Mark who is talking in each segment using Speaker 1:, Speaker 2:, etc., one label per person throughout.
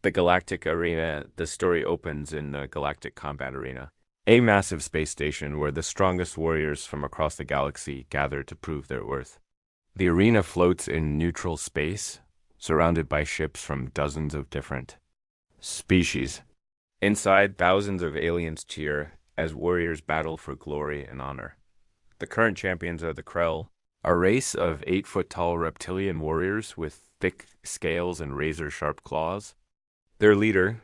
Speaker 1: The Galactic Arena, the story opens in the Galactic Combat Arena, a massive space station where the strongest warriors from across the galaxy gather to prove their worth. The arena floats in neutral space, surrounded by ships from dozens of different species. Inside, thousands of aliens cheer as warriors battle for glory and honor. The current champions are the Krell, a race of 8-foot-tall reptilian warriors with thick scales and razor-sharp claws. Their leader,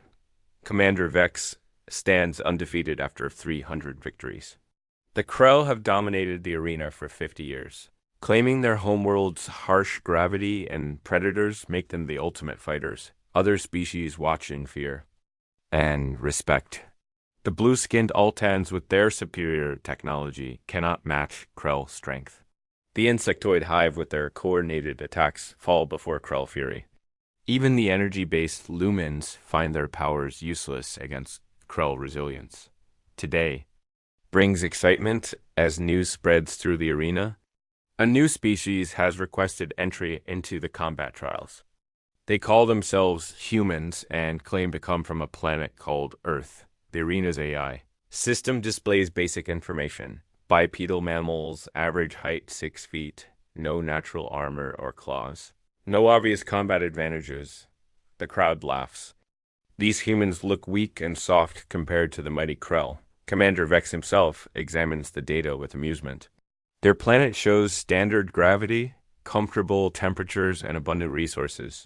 Speaker 1: Commander Vex, stands undefeated after 300 victories. The Krell have dominated the arena for 50 years. Claiming their homeworld's harsh gravity and predators make them the ultimate fighters. Other species watch in fear and respect. The blue-skinned Altans with their superior technology cannot match Krell strength. The insectoid hive with their coordinated attacks fall before Krell fury. Even the energy-based lumens find their powers useless against Krell resilience. Today brings excitement as news spreads through the arena. A new species has requested entry into the combat trials. They call themselves humans and claim to come from a planet called Earth. The arena's AI system displays basic information. Bipedal mammals, average height 6 feet, no natural armor or claws. No obvious combat advantages. The crowd laughs. These humans look weak and soft compared to the mighty Krell. Commander Vex himself examines the data with amusement. Their planet shows standard gravity, comfortable temperatures, and abundant resources.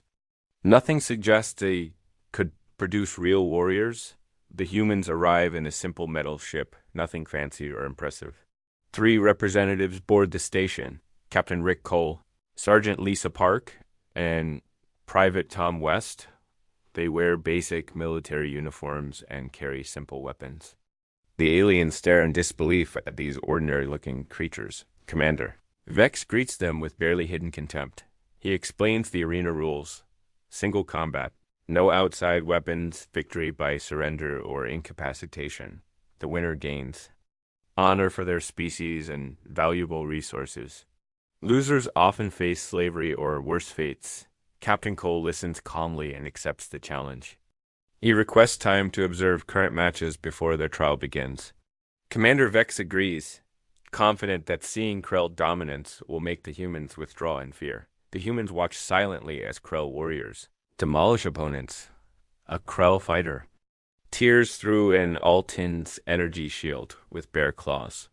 Speaker 1: Nothing suggests they could produce real warriors. The humans arrive in a simple metal ship, nothing fancy or impressive. 3 representatives board the station: Captain Rick Cole, Sergeant Lisa Park, and Private Tom West. They wear basic military uniforms and carry simple weapons. The aliens stare in disbelief at these ordinary-looking creatures. Commander Vex greets them with barely hidden contempt. He explains the arena rules. Single combat. No outside weapons. Victory by surrender or incapacitation. The winner gains honor for their species and valuable resources. Losers often face slavery or worse fates. Captain Cole listens calmly and accepts the challenge. He requests time to observe current matches before their trial begins. Commander Vex agrees, confident that seeing Krell dominance will make the humans withdraw in fear. The humans watch silently as Krell warriors demolish opponents. A Krell fighter tears through an Altan's energy shield with bare claws.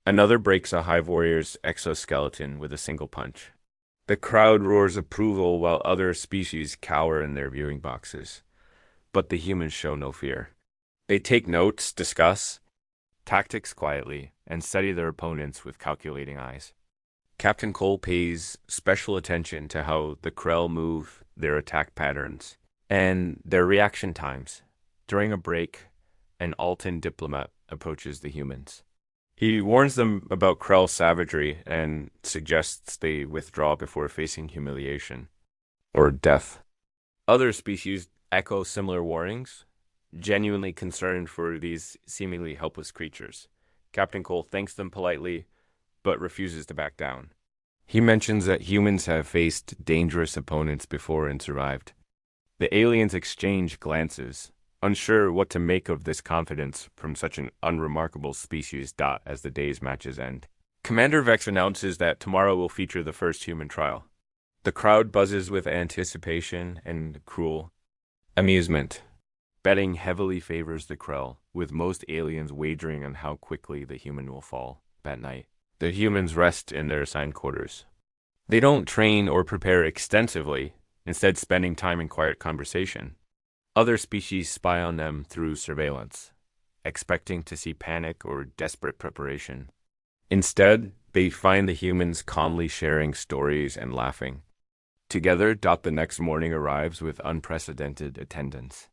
Speaker 1: Another breaks a hive warrior's exoskeleton with a single punch. The crowd roars approval while other species cower in their viewing boxes. But the humans show no fear. They take notes, discuss tactics quietly, and study their opponents with calculating eyes. Captain Cole pays special attention to how the Krell move, their attack patterns, and their reaction times. During a break, an Altan diplomat approaches the humans. He warns them about Krell savagery and suggests they withdraw before facing humiliation or death. Other species echo similar warnings, genuinely concerned for these seemingly helpless creatures. Captain Cole thanks them politely, but refuses to back down. He mentions that humans have faced dangerous opponents before and survived. The aliens exchange glances, unsure what to make of this confidence from such an unremarkable species. As the day's matches end, Commander Vex announces that tomorrow will feature the first human trial. The crowd buzzes with anticipation and cruel amusement. Betting heavily favors the Krell, with most aliens wagering on how quickly the human will fall. That night, the humans rest in their assigned quarters. They don't train or prepare extensively, instead spending time in quiet conversation. Other species spy on them through surveillance, expecting to see panic or desperate preparation. Instead, they find the humans calmly sharing stories and laughing. Together, the next morning arrives with unprecedented attendance.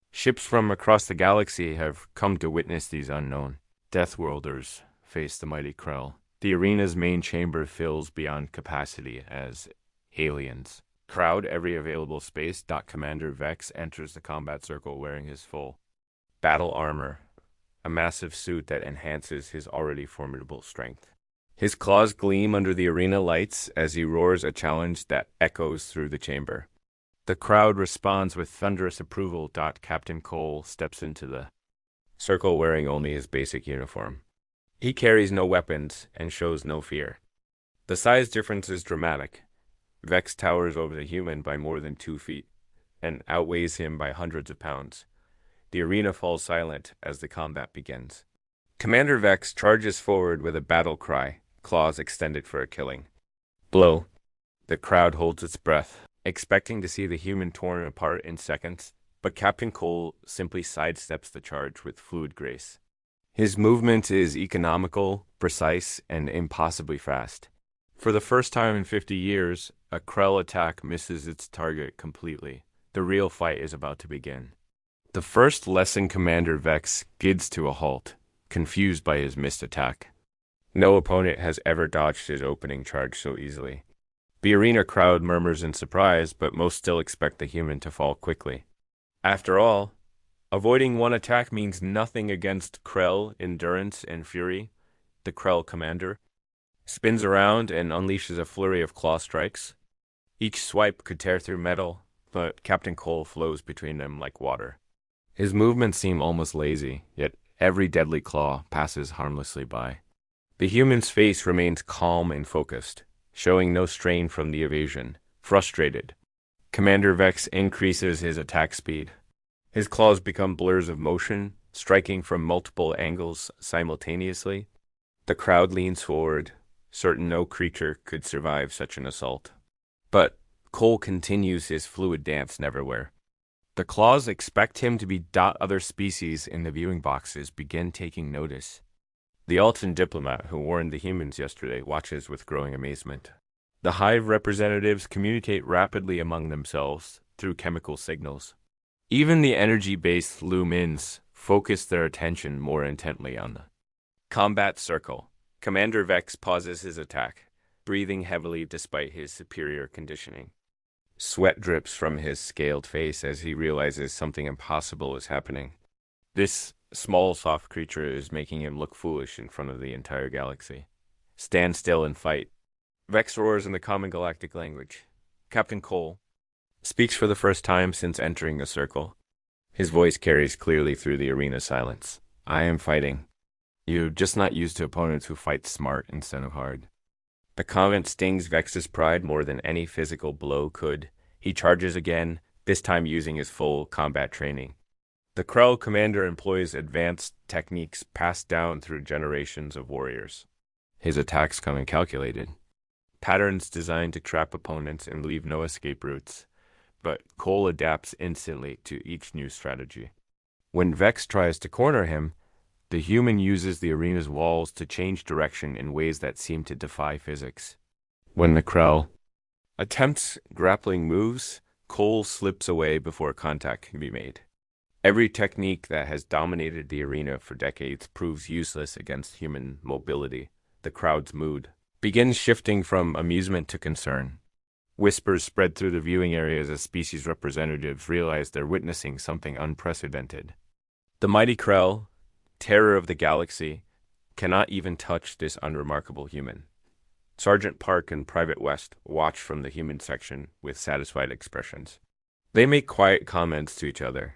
Speaker 1: Ships from across the galaxy have come to witness these unknown Deathworlders face the mighty Krell. The arena's main chamber fills beyond capacity as aliens crowd every available space. Commander Vex enters the combat circle wearing his full battle armor, a massive suit that enhances his already formidable strength. His claws gleam under the arena lights as he roars a challenge that echoes through the chamber. The crowd responds with thunderous approval. Captain Cole steps into the circle wearing only his basic uniform. He carries no weapons and shows no fear. The size difference is dramatic. Vex towers over the human by more than 2 feet and outweighs him by hundreds of pounds. The arena falls silent as the combat begins. Commander Vex charges forward with a battle cry, claws extended for a killing blow. The crowd holds its breath, expecting to see the human torn apart in seconds, but Captain Cole simply sidesteps the charge with fluid grace. His movement is economical, precise, and impossibly fast. For the first time in 50 years, a Krell attack misses its target completely. The real fight is about to begin. The first lesson Commander Vex skids to a halt, confused by his missed attack. No opponent has ever dodged his opening charge so easily. The arena crowd murmurs in surprise, but most still expect the human to fall quickly. After all, avoiding one attack means nothing against Krell endurance and fury. The Krell commander spins around and unleashes a flurry of claw strikes. Each swipe could tear through metal, but Captain Cole flows between them like water. His movements seem almost lazy, yet every deadly claw passes harmlessly by. The human's face remains calm and focused, showing no strain from the evasion. Frustrated, Commander Vex increases his attack speed. His claws become blurs of motion, striking from multiple angles simultaneously. The crowd leans forward, certain no creature could survive such an assault. But Cole continues his fluid dance neverwhere. The claws expect him to be. Other species in the viewing boxes begin taking notice. The Altan diplomat who warned the humans yesterday watches with growing amazement. The hive representatives communicate rapidly among themselves through chemical signals. Even the energy-based lumins focus their attention more intently on the combat circle. Commander Vex pauses his attack, breathing heavily despite his superior conditioning. Sweat drips from his scaled face as he realizes something impossible is happening. This small, soft creature is making him look foolish in front of the entire galaxy. Stand still and fight. Vex roars in the common galactic language. Captain Cole speaks for the first time since entering the circle. His voice carries clearly through the arena silence. I am fighting. You're just not used to opponents who fight smart instead of hard. The comment stings Vex's pride more than any physical blow could. He charges again, this time using his full combat training. The Krell commander employs advanced techniques passed down through generations of warriors. His attacks come in calculated. Patterns designed to trap opponents and leave no escape routes. But Cole adapts instantly to each new strategy. When Vex tries to corner him, the human uses the arena's walls to change direction in ways that seem to defy physics. When the Krell attempts grappling moves, Cole slips away before contact can be made. Every technique that has dominated the arena for decades proves useless against human mobility. The crowd's mood begins shifting from amusement to concern. Whispers spread through the viewing areas as species representatives realize they're witnessing something unprecedented. The mighty Krell, terror of the galaxy, cannot even touch this unremarkable human. Sergeant Park and Private West watch from the human section with satisfied expressions. They make quiet comments to each other,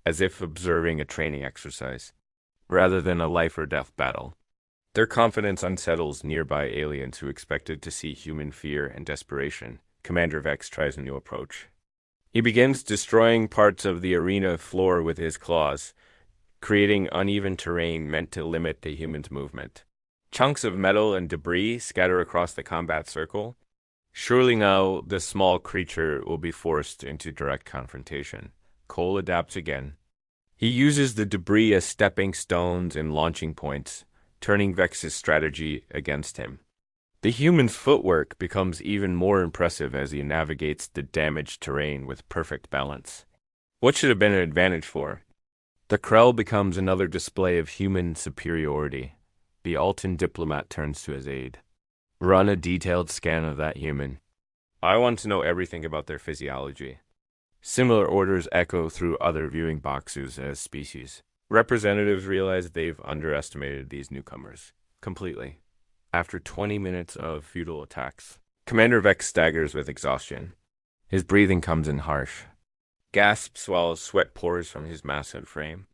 Speaker 1: as if observing a training exercise, rather than a life-or-death battle. Their confidence unsettles nearby aliens who expected to see human fear and desperation. Commander Vex tries a new approach. He begins destroying parts of the arena floor with his claws, creating uneven terrain meant to limit the human's movement. Chunks of metal and debris scatter across the combat circle. Surely now the small creature will be forced into direct confrontation. Cole adapts again. He uses the debris as stepping stones and launching points, turning Vex's strategy against him. The human's footwork becomes even more impressive as he navigates the damaged terrain with perfect balance. What should have been an advantage for? The Krell becomes another display of human superiority. The Altan diplomat turns to his aide. Run a detailed scan of that human. I want to know everything about their physiology. Similar orders echo through other viewing boxes as species. Representatives realize they've underestimated these newcomers completely. After 20 minutes of futile attacks, Commander Vex staggers with exhaustion. His breathing comes in harsh. Gasps while sweat pours from his massive frame.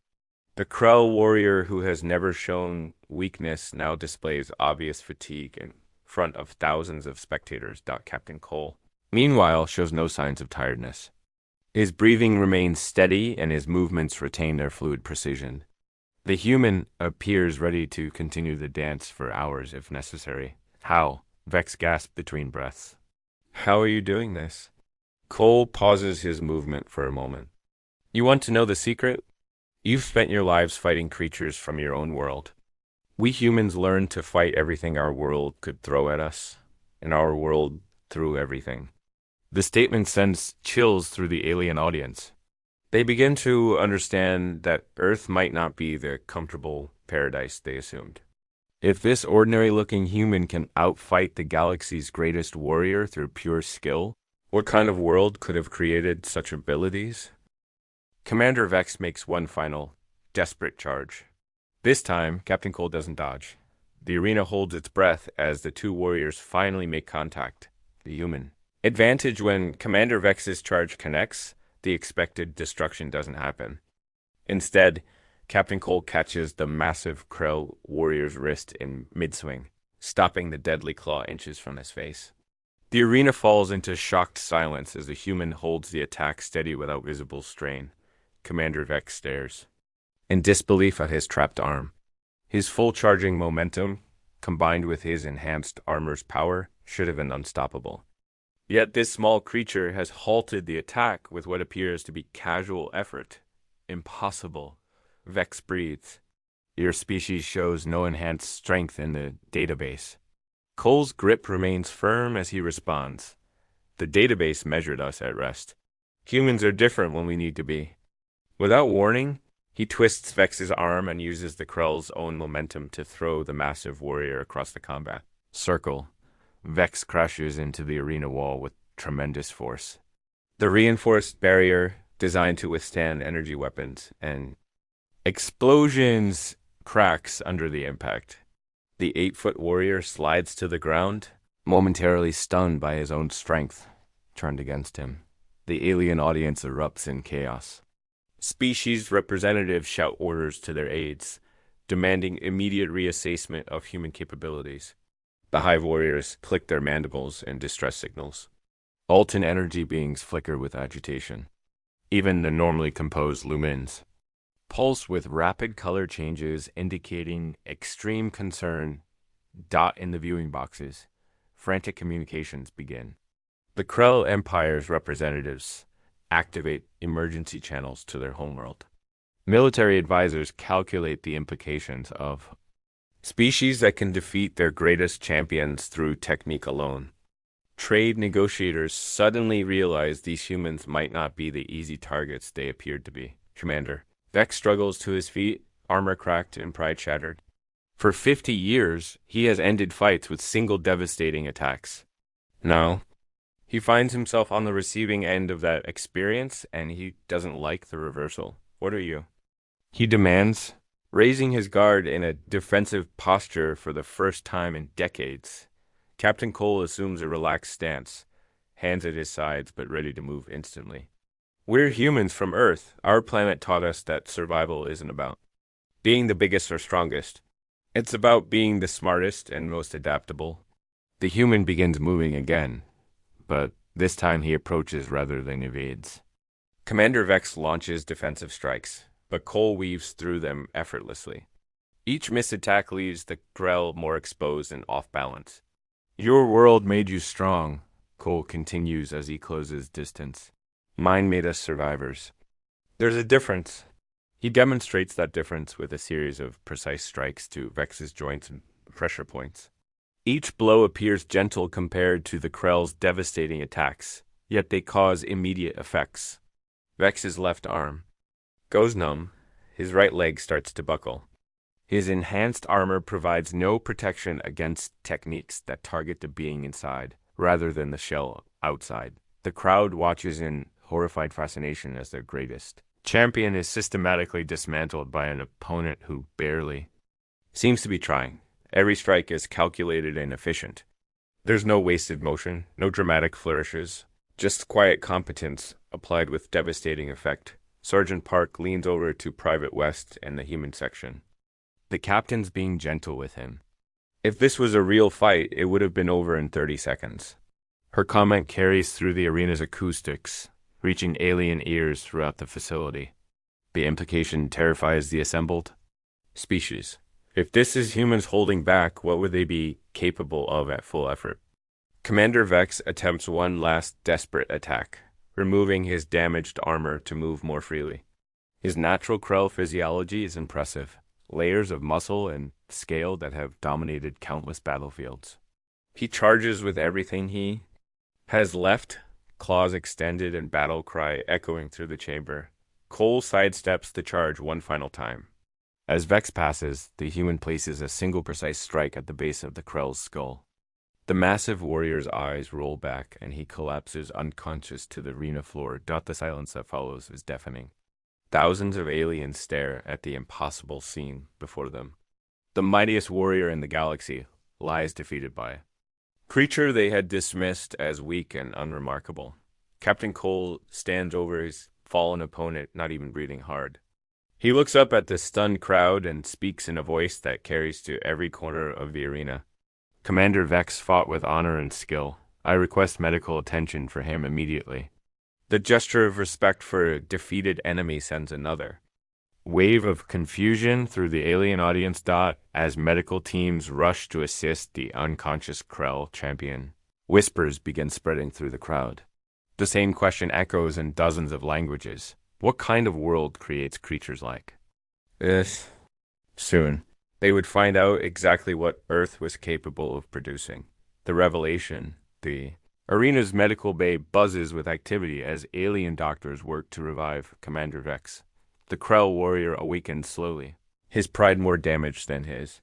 Speaker 1: The Krell warrior who has never shown weakness now displays obvious fatigue in front of thousands of spectators. Captain Cole, meanwhile, shows no signs of tiredness. His breathing remains steady and his movements retain their fluid precision. The human appears ready to continue the dance for hours if necessary. How? Vex gasped between breaths. How are you doing this? Cole pauses his movement for a moment. You want to know the secret? You've spent your lives fighting creatures from your own world. We humans learned to fight everything our world could throw at us, and our world threw everything. The statement sends chills through the alien audience. They begin to understand that Earth might not be the comfortable paradise they assumed. If this ordinary-looking human can outfight the galaxy's greatest warrior through pure skill, what kind of world could have created such abilities? Commander Vex makes one final, desperate charge. This time, Captain Cole doesn't dodge. The arena holds its breath as the two warriors finally make contact. The human. Advantage when Commander Vex's charge connects, the expected destruction doesn't happen. Instead, Captain Cole catches the massive Krell warrior's wrist in mid-swing, stopping the deadly claw inches from his face. The arena falls into shocked silence as the human holds the attack steady without visible strain. Commander Vex stares, in disbelief at his trapped arm. His full charging momentum, combined with his enhanced armor's power, should have been unstoppable. Yet this small creature has halted the attack with what appears to be casual effort. Impossible. Vex breathes. Your species shows no enhanced strength in the database. Cole's grip remains firm as he responds. The database measured us at rest. Humans are different when we need to be. Without warning, he twists Vex's arm and uses the Krell's own momentum to throw the massive warrior across the combat circle. Vex crashes into the arena wall with tremendous force. The reinforced barrier, designed to withstand energy weapons, and explosions cracks under the impact. The 8-foot warrior slides to the ground, momentarily stunned by his own strength turned against him. The alien audience erupts in chaos. Species representatives shout orders to their aides, demanding immediate reassessment of human capabilities. The hive warriors click their mandibles in distress signals. Altan energy beings flicker with agitation. Even the normally composed lumens pulse with rapid color changes indicating extreme concern. Dot in the viewing boxes. Frantic communications begin. The Krell Empire's representatives activate emergency channels to their homeworld. Military advisors calculate the implications of species that can defeat their greatest champions through technique alone. Trade negotiators suddenly realize these humans might not be the easy targets they appeared to be. Commander Vex struggles to his feet, armor cracked and pride shattered. For 50 years, he has ended fights with single devastating attacks. Now, he finds himself on the receiving end of that experience, and he doesn't like the reversal. What are you? He demands, raising his guard in a defensive posture for the first time in decades. Captain Cole assumes a relaxed stance, hands at his sides but ready to move instantly. We're humans from Earth. Our planet taught us that survival isn't about being the biggest or strongest. It's about being the smartest and most adaptable. The human begins moving again, but this time he approaches rather than evades. Commander Vex launches defensive strikes, but Cole weaves through them effortlessly. Each missed attack leaves the Krell more exposed and off balance. Your world made you strong, Cole continues as he closes distance. Mine made us survivors. There's a difference. He demonstrates that difference with a series of precise strikes to Vex's joints and pressure points. Each blow appears gentle compared to the Krell's devastating attacks, yet they cause immediate effects. Vex's left arm goes numb. His right leg starts to buckle. His enhanced armor provides no protection against techniques that target the being inside, rather than the shell outside. The crowd watches in horrified fascination as their greatest champion is systematically dismantled by an opponent who barely seems to be trying. Every strike is calculated and efficient. There's no wasted motion, no dramatic flourishes. Just quiet competence, applied with devastating effect. Sergeant Park leans over to Private West and the human section. The captain's being gentle with him. If this was a real fight, it would have been over in 30 seconds. Her comment carries through the arena's acoustics, reaching alien ears throughout the facility. The implication terrifies the assembled species. If this is humans holding back, what would they be capable of at full effort? Commander Vex attempts one last desperate attack, removing his damaged armor to move more freely. His natural Krell physiology is impressive, layers of muscle and scale that have dominated countless battlefields. He charges with everything he has left, claws extended and battle cry echoing through the chamber. Cole sidesteps the charge one final time. As Vex passes, the human places a single precise strike at the base of the Krell's skull. The massive warrior's eyes roll back, and he collapses unconscious to the arena floor. The silence that follows is deafening. Thousands of aliens stare at the impossible scene before them. The mightiest warrior in the galaxy lies defeated by a creature they had dismissed as weak and unremarkable. Captain Cole stands over his fallen opponent, not even breathing hard. He looks up at the stunned crowd and speaks in a voice that carries to every corner of the arena. Commander Vex fought with honor and skill. I request medical attention for him immediately. The gesture of respect for a defeated enemy sends another wave of confusion through the alien audience. As medical teams rush to assist the unconscious Krell champion. Whispers begin spreading through the crowd. The same question echoes in dozens of languages. What kind of world creates creatures like this? Soon, they would find out exactly what Earth was capable of producing. The revelation, the arena's medical bay buzzes with activity as alien doctors work to revive Commander Vex. The Krell warrior awakens slowly, his pride more damaged than his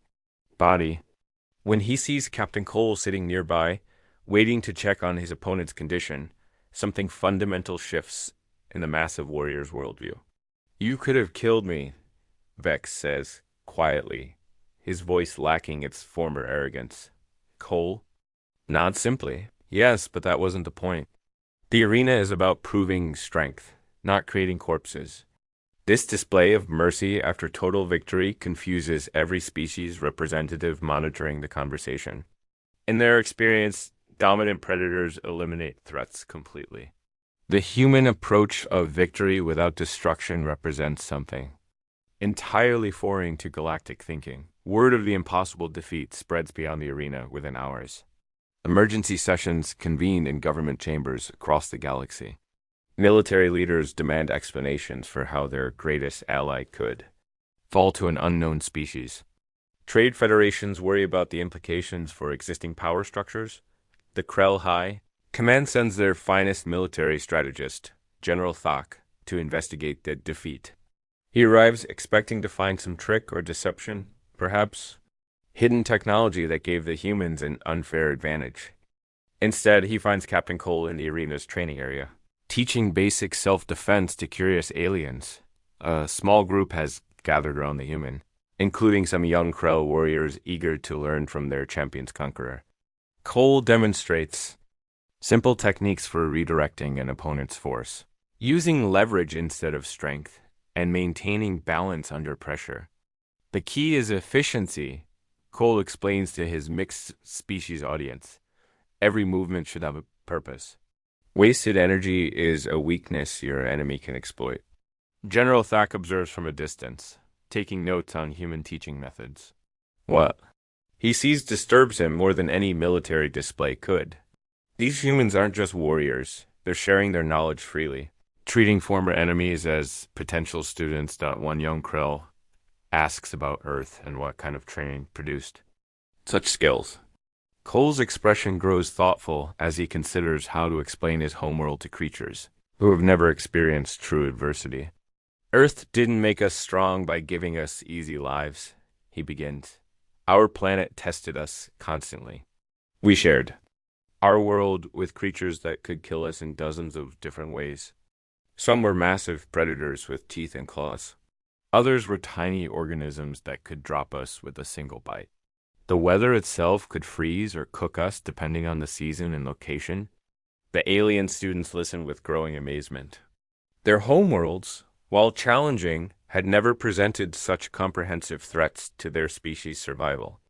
Speaker 1: body. When he sees Captain Cole sitting nearby, waiting to check on his opponent's condition, something fundamental shifts in the massive warrior's worldview. You could have killed me, Vex says, quietly, his voice lacking its former arrogance. Cole nods simply. Yes, but that wasn't the point. The arena is about proving strength, not creating corpses. This display of mercy after total victory confuses every species representative monitoring the conversation. In their experience, dominant predators eliminate threats completely. The human approach of victory without destruction represents something entirely foreign to galactic thinking. Word of the impossible defeat spreads beyond the arena within hours. Emergency sessions convene in government chambers across the galaxy. Military leaders demand explanations for how their greatest ally could fall to an unknown species. Trade federations worry about the implications for existing power structures. The Krell High Command sends their finest military strategist, General Thok, to investigate the defeat. He arrives expecting to find some trick or deception, perhaps hidden technology that gave the humans an unfair advantage. Instead, he finds Captain Cole in the arena's training area, teaching basic self-defense to curious aliens. A small group has gathered around the human, including some young Krell warriors eager to learn from their champion's conqueror. Cole demonstrates simple techniques for redirecting an opponent's force, using leverage instead of strength, and maintaining balance under pressure. The key is efficiency, Cole explains to his mixed species audience. Every movement should have a purpose. Wasted energy is a weakness your enemy can exploit. General Thak observes from a distance, taking notes on human teaching methods. What he sees disturbs him more than any military display could. These humans aren't just warriors, they're sharing their knowledge freely, treating former enemies as potential students. One young Krell asks about Earth and what kind of training produced such skills. Cole's expression grows thoughtful as he considers how to explain his homeworld to creatures who have never experienced true adversity. Earth didn't make us strong by giving us easy lives, he begins. Our planet tested us constantly. We shared our world with creatures that could kill us in dozens of different ways. Some were massive predators with teeth and claws. Others were tiny organisms that could drop us with a single bite. The weather itself could freeze or cook us depending on the season and location. The alien students listened with growing amazement. Their homeworlds, while challenging, had never presented such comprehensive threats to their species' survival.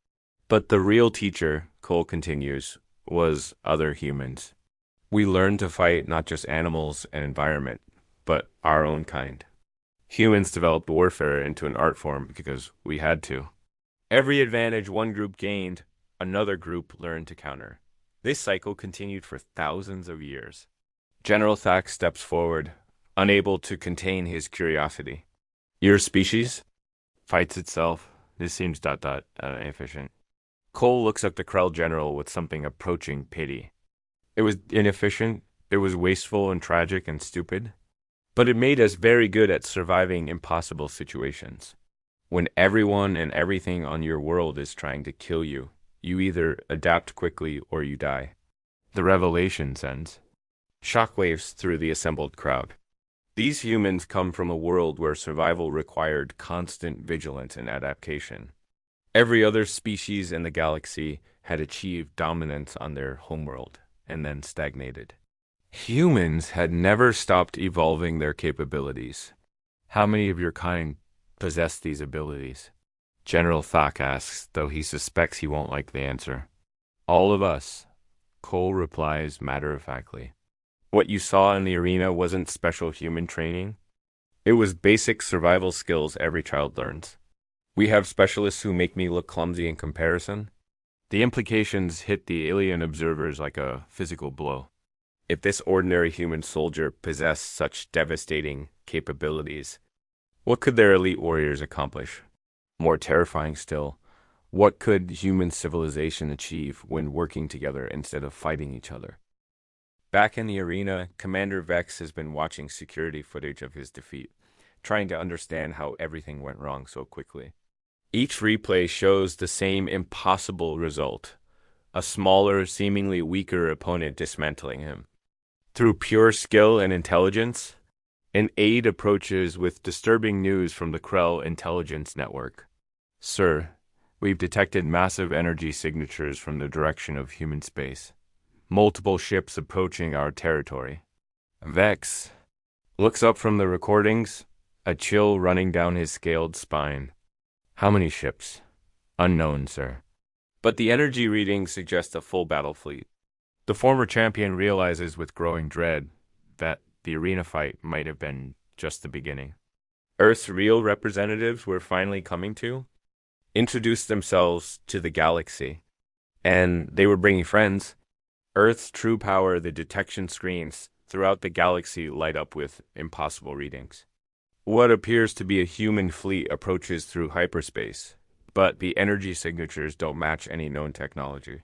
Speaker 1: But the real teacher, Cole continues, was other humans. We learned to fight not just animals and environment, but our own kind. Humans developed warfare into an art form because we had to. Every advantage one group gained, another group learned to counter. This cycle continued for thousands of years. General Thack steps forward, unable to contain his curiosity. Your species? Fights itself. This seems inefficient. Cole looks at the Krell general with something approaching pity. It was inefficient, it was wasteful and tragic and stupid, but it made us very good at surviving impossible situations. When everyone and everything on your world is trying to kill you, you either adapt quickly or you die. The revelation sends shockwaves through the assembled crowd. These humans come from a world where survival required constant vigilance and adaptation. Every other species in the galaxy had achieved dominance on their homeworld and then stagnated. Humans had never stopped evolving their capabilities. How many of your kind possess these abilities? General Thak asks, though he suspects he won't like the answer. All of us. Cole replies matter-of-factly. What you saw in the arena wasn't special human training. It was basic survival skills every child learns. We have specialists who make me look clumsy in comparison. The implications hit the alien observers like a physical blow. If this ordinary human soldier possessed such devastating capabilities, what could their elite warriors accomplish? More terrifying still, what could human civilization achieve when working together instead of fighting each other? Back in the arena, Commander Vex has been watching security footage of his defeat, trying to understand how everything went wrong so quickly. Each replay shows the same impossible result, a smaller, seemingly weaker opponent dismantling him. Through pure skill and intelligence, an aide approaches with disturbing news from the Krell intelligence network. Sir, we've detected massive energy signatures from the direction of human space. Multiple ships approaching our territory. Vex looks up from the recordings, a chill running down his scaled spine. How many ships? Unknown, sir. But the energy readings suggest a full battle fleet. The former champion realizes with growing dread that the arena fight might have been just the beginning. Earth's real representatives were finally coming to introduce themselves to the galaxy, and they were bringing friends. Earth's true power, the detection screens throughout the galaxy light up with impossible readings. What appears to be a human fleet approaches through hyperspace, but the energy signatures don't match any known technology.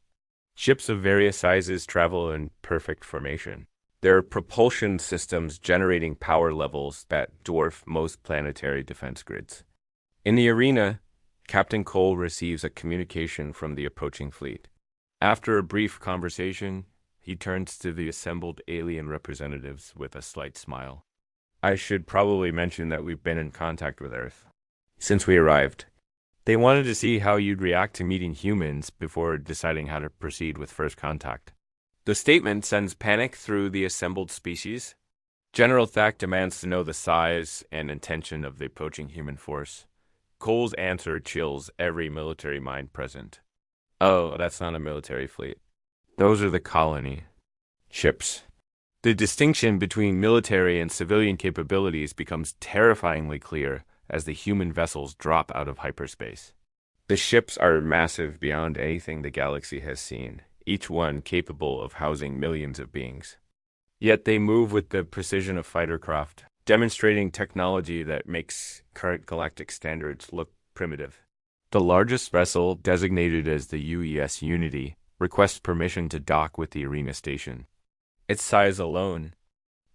Speaker 1: Ships of various sizes travel in perfect formation. Their propulsion systems generating power levels that dwarf most planetary defense grids. In the arena, Captain Cole receives a communication from the approaching fleet. After a brief conversation, he turns to the assembled alien representatives with a slight smile. I should probably mention that we've been in contact with Earth since we arrived. They wanted to see how you'd react to meeting humans before deciding how to proceed with first contact. The statement sends panic through the assembled species. General Thack demands to know the size and intention of the approaching human force. Cole's answer chills every military mind present. Oh, that's not a military fleet. Those are the colony ships. The distinction between military and civilian capabilities becomes terrifyingly clear as the human vessels drop out of hyperspace. The ships are massive beyond anything the galaxy has seen, each one capable of housing millions of beings. Yet they move with the precision of fightercraft, demonstrating technology that makes current galactic standards look primitive. The largest vessel, designated as the UES Unity, requests permission to dock with the arena station. Its size alone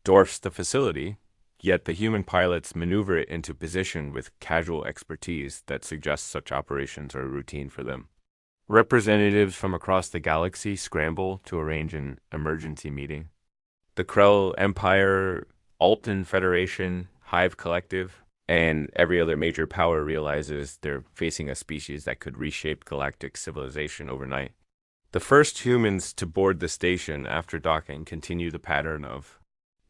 Speaker 1: dwarfs the facility, yet the human pilots maneuver it into position with casual expertise that suggests such operations are routine for them. Representatives from across the galaxy scramble to arrange an emergency meeting. The Krell Empire, Alton Federation, Hive Collective, and every other major power realizes they're facing a species that could reshape galactic civilization overnight. The first humans to board the station after docking continue the pattern of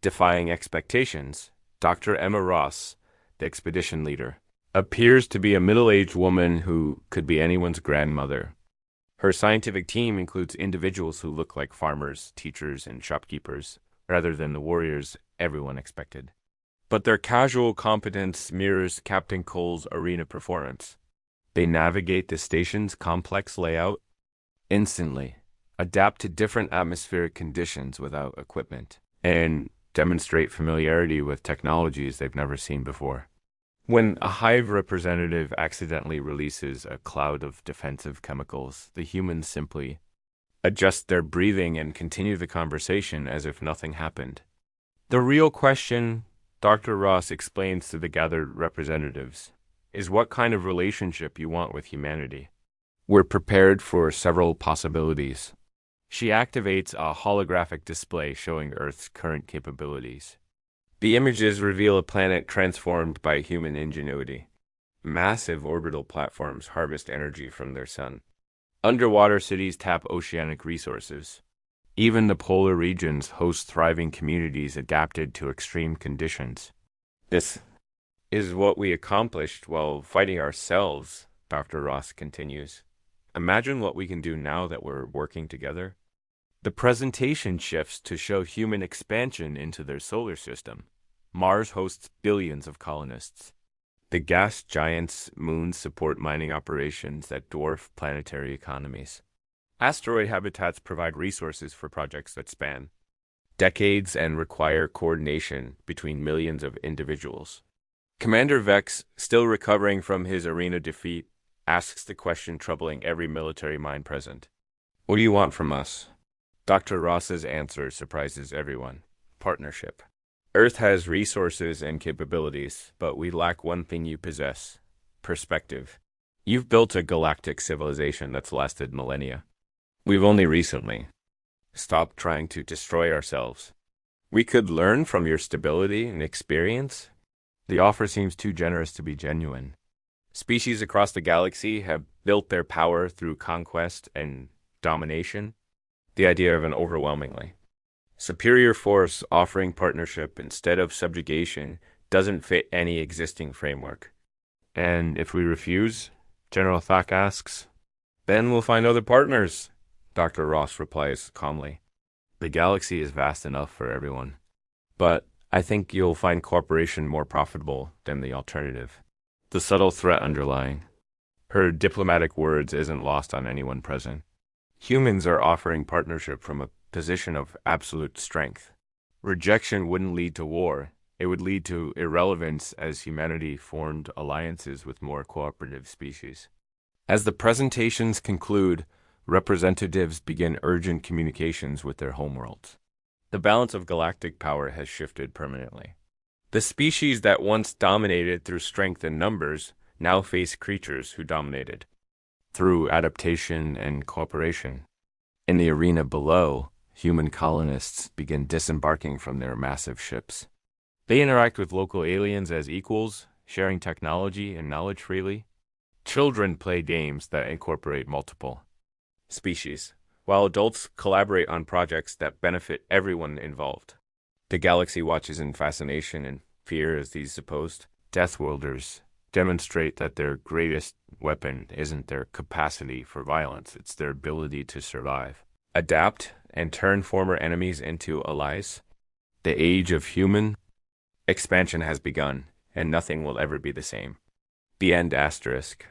Speaker 1: defying expectations. Dr. Emma Ross, the expedition leader, appears to be a middle-aged woman who could be anyone's grandmother. Her scientific team includes individuals who look like farmers, teachers, and shopkeepers, rather than the warriors everyone expected. But their casual competence mirrors Captain Cole's arena performance. They navigate the station's complex layout instantly, adapt to different atmospheric conditions without equipment, and demonstrate familiarity with technologies they've never seen before. When a hive representative accidentally releases a cloud of defensive chemicals, the humans simply adjust their breathing and continue the conversation as if nothing happened. The real question, Dr. Ross explains to the gathered representatives, is what kind of relationship you want with humanity. We're prepared for several possibilities. She activates a holographic display showing Earth's current capabilities. The images reveal a planet transformed by human ingenuity. Massive orbital platforms harvest energy from their sun. Underwater cities tap oceanic resources. Even the polar regions host thriving communities adapted to extreme conditions. This is what we accomplished while fighting ourselves, Dr. Ross continues. Imagine what we can do now that we're working together. The presentation shifts to show human expansion into their solar system. Mars hosts billions of colonists. The gas giants' moons support mining operations that dwarf planetary economies. Asteroid habitats provide resources for projects that span decades and require coordination between millions of individuals. Commander Vex, still recovering from his arena defeat, asks the question troubling every military mind present. What do you want from us? Dr. Ross's answer surprises everyone. Partnership. Earth has resources and capabilities, but we lack one thing you possess: perspective. You've built a galactic civilization that's lasted millennia. We've only recently stopped trying to destroy ourselves. We could learn from your stability and experience. The offer seems too generous to be genuine. Species across the galaxy have built their power through conquest and domination. The idea of an overwhelmingly superior force offering partnership instead of subjugation doesn't fit any existing framework. And if we refuse, General Thak asks, then we'll find other partners, Dr. Ross replies calmly. The galaxy is vast enough for everyone. But I think you'll find cooperation more profitable than the alternative. The subtle threat underlying her diplomatic words isn't lost on anyone present. Humans are offering partnership from a position of absolute strength. Rejection wouldn't lead to war. It would lead to irrelevance as humanity formed alliances with more cooperative species. As the presentations conclude, representatives begin urgent communications with their homeworlds. The balance of galactic power has shifted permanently. The species that once dominated through strength and numbers now face creatures who dominated through adaptation and cooperation. In the arena below, human colonists begin disembarking from their massive ships. They interact with local aliens as equals, sharing technology and knowledge freely. Children play games that incorporate multiple species, while adults collaborate on projects that benefit everyone involved. The galaxy watches in fascination and fear as these supposed Deathworlders demonstrate that their greatest weapon isn't their capacity for violence, it's their ability to survive, adapt, and turn former enemies into allies. The age of human expansion has begun, and nothing will ever be the same. The end asterisk.